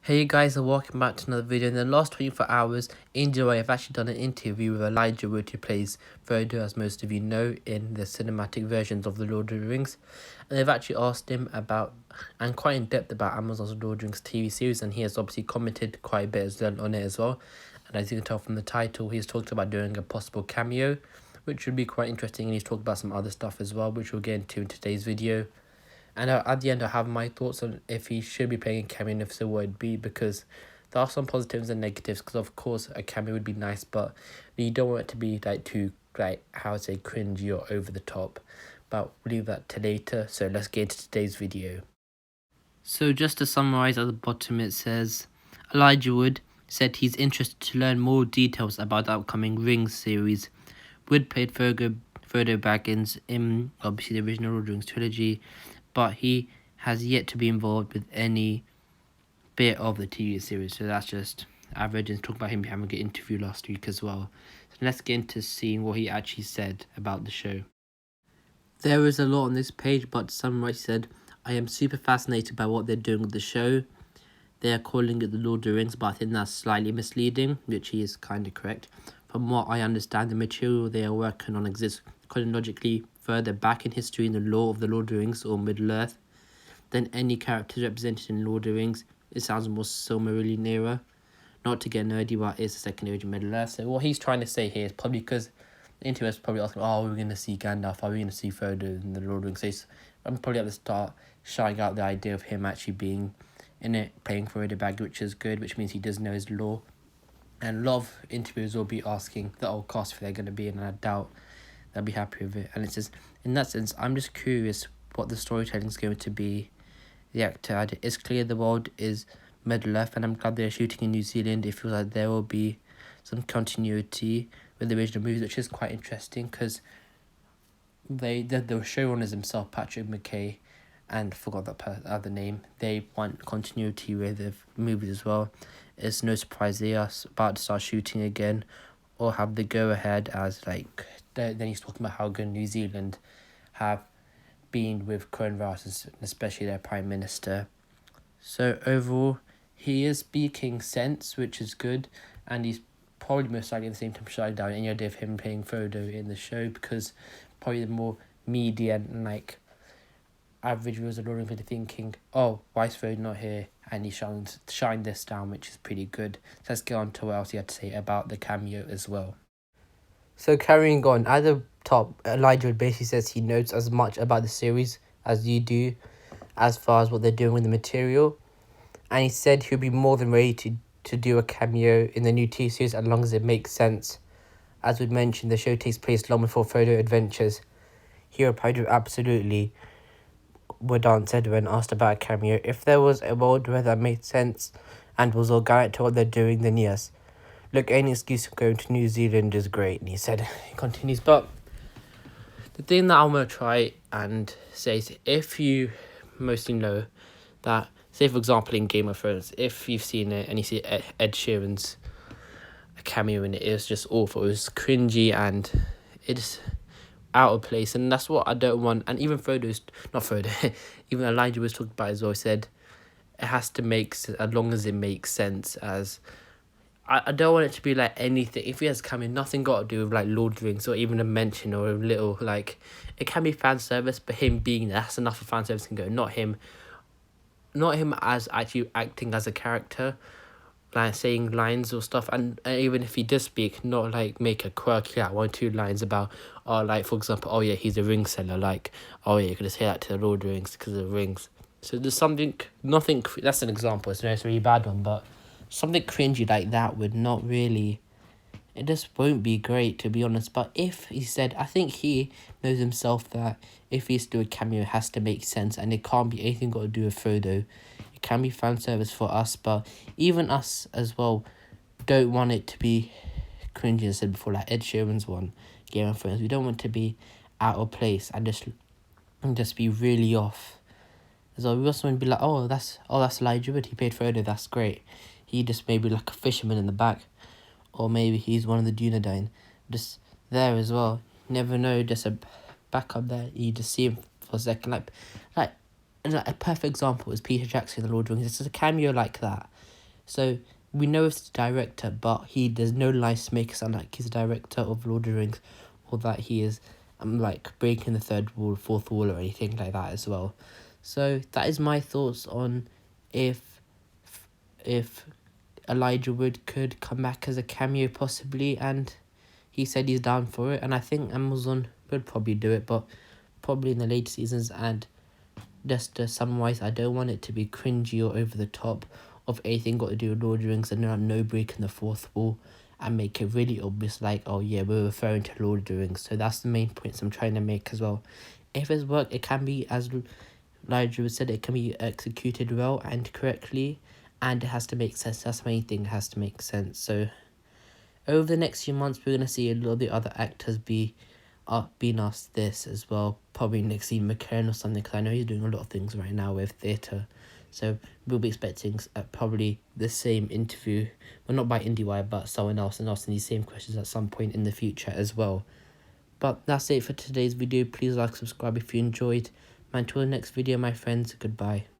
Hey guys, and welcome back to another video. In the last 24 hours, in July, I've actually done an interview with Elijah Wood, who plays Frodo, as most of you know, in the cinematic versions of The Lord of the Rings. And they've actually asked him about, and quite in depth about, Amazon's Lord of the Rings TV series, and he has obviously commented quite a bit as well on it as well. And as you can tell from the title, he's talked about doing a possible cameo, which would be quite interesting, and he's talked about some other stuff as well, which we'll get into in today's video. And at the end, I have my thoughts on if he should be playing a cameo and if so, what it'd be, because there are some positives and negatives. Because of course, a cameo would be nice, but you don't want it to be like too, like, how to say, cringy or over the top. But we'll leave that to later. So let's get into today's video. So just to summarize, at the bottom it says Elijah Wood said he's interested to learn more details about the upcoming Rings series. Wood played Frodo Baggins in obviously the original Lord of the Rings trilogy, but he has yet to be involved with any bit of the TV series. So that's just average, and talk about him having an interview last week as well. So let's get into seeing what he actually said about the show. There is a lot on this page, but someone said, I am super fascinated by what they're doing with the show. They are calling it The Lord of the Rings, but I think that's slightly misleading, which he is kind of correct. From what I understand, the material they are working on exists chronologically further back in history in the lore of the Lord of the Rings or Middle-earth than any characters represented in Lord of the Rings. It sounds more Silmarillion era. Not to get nerdy, but it's a second age of Middle-earth. So what he's trying to say here is probably because the internet is probably asking, oh, we're going to see Gandalf, are we going to see Frodo in the Lord of the Rings? So I'm probably at the start shying out the idea of him actually being in it, playing Frodo Baggins, which is good, which means he does know his lore. And a lot of interviewers will be asking the old cast if they're going to be in, and I doubt they'll be happy with it. And it says, in that sense, I'm just curious what the storytelling is going to be. The actor added, it's clear the world is Middle-earth, and I'm glad they're shooting in New Zealand. It feels like there will be some continuity with the original movies, which is quite interesting, because the showrunners themselves, Patrick McKay, and forgot that other name, they want continuity with the movies as well. It's no surprise they are about to start shooting again, or have the go-ahead, as like, then he's talking about how good New Zealand have been with coronavirus, especially their Prime Minister. So overall, he is speaking sense, which is good, and he's probably most likely at the same time shutting down any idea of him playing Frodo in the show, because probably the more media and like average viewers are already thinking, oh, why is Frodo not here? And he shined this down, which is pretty good. So let's get on to what else he had to say about the cameo as well. So carrying on, at the top, Elijah basically says he knows as much about the series as you do, as far as what they're doing with the material. And he said he'll be more than ready to do a cameo in the new TV series as long as it makes sense. As we mentioned, the show takes place long before Frodo adventures. He replied absolutely, Wood answered when asked about a cameo. If there was a world where that made sense and was organic to what they're doing, then yes. Look, any excuse of going to New Zealand is great. And he said, he continues, but the thing that I'm going to try and say is, if you mostly know that, say for example in Game of Thrones, if you've seen it and you see Ed Sheeran's cameo in it, it was just awful. It was cringy and it's out of place, and that's what I don't want. And even even Elijah was talking about as well, said it has to make sense as long as it makes sense. As I don't want it to be like anything. If he has come in, nothing got to do with like Lord of the Rings or even a mention or a little, like, it can be fan service, but him being there, that's enough for fan service can go. Not him as actually acting as a character, like saying lines or stuff. And even if he does speak, not like make a quirky like 1-2 lines about, or like for example, oh yeah, he's a ring seller, like, oh yeah, you could just say that to the Lord of the Rings because of the rings. So there's nothing, that's an example, it's a really bad one, but something cringy like that would not really, it just won't be great, to be honest. But if he said, I think he knows himself that if he's to do a cameo, it has to make sense, and it can't be anything got to do with Frodo. It can be fan service for us, but even us as well don't want it to be cringy, as I said before, like Ed Sheeran's one, Game of Thrones. We don't want it to be out of place and just be really off. So we also want to be like, oh, that's Elijah Wood, he played Frodo, that's great. He just maybe like a fisherman in the back, or maybe he's one of the Dunedain, just there as well. You never know, just a backup there. You just see him for a second, like a perfect example is Peter Jackson in The Lord of the Rings. It's just a cameo like that. So we know it's the director, but there's no lies to make it sound like he's a director of Lord of the Rings, or that he is like breaking the third wall, fourth wall, or anything like that as well. So that is my thoughts on if Elijah Wood could come back as a cameo possibly, and he said he's down for it, and I think Amazon would probably do it, but probably in the later seasons. And just to summarize, I don't want it to be cringy or over the top of anything got to do with Lord of the Rings, and no breaking the fourth wall, and make it really obvious like, oh yeah, we're referring to Lord of the Rings. So that's the main points I'm trying to make as well. If it's work, it can be, as Elijah said, it can be executed well and correctly, and it has to make sense. That's the main thing, it has to make sense. So over the next few months, we're going to see a lot of the other actors being asked this as well. Probably next Ian McKellen or something, because I know he's doing a lot of things right now with theatre. So we'll be expecting probably the same interview. Well, not by IndieWire, but someone else, and asking these same questions at some point in the future as well. But that's it for today's video. Please like, subscribe if you enjoyed. And until the next video, my friends, goodbye.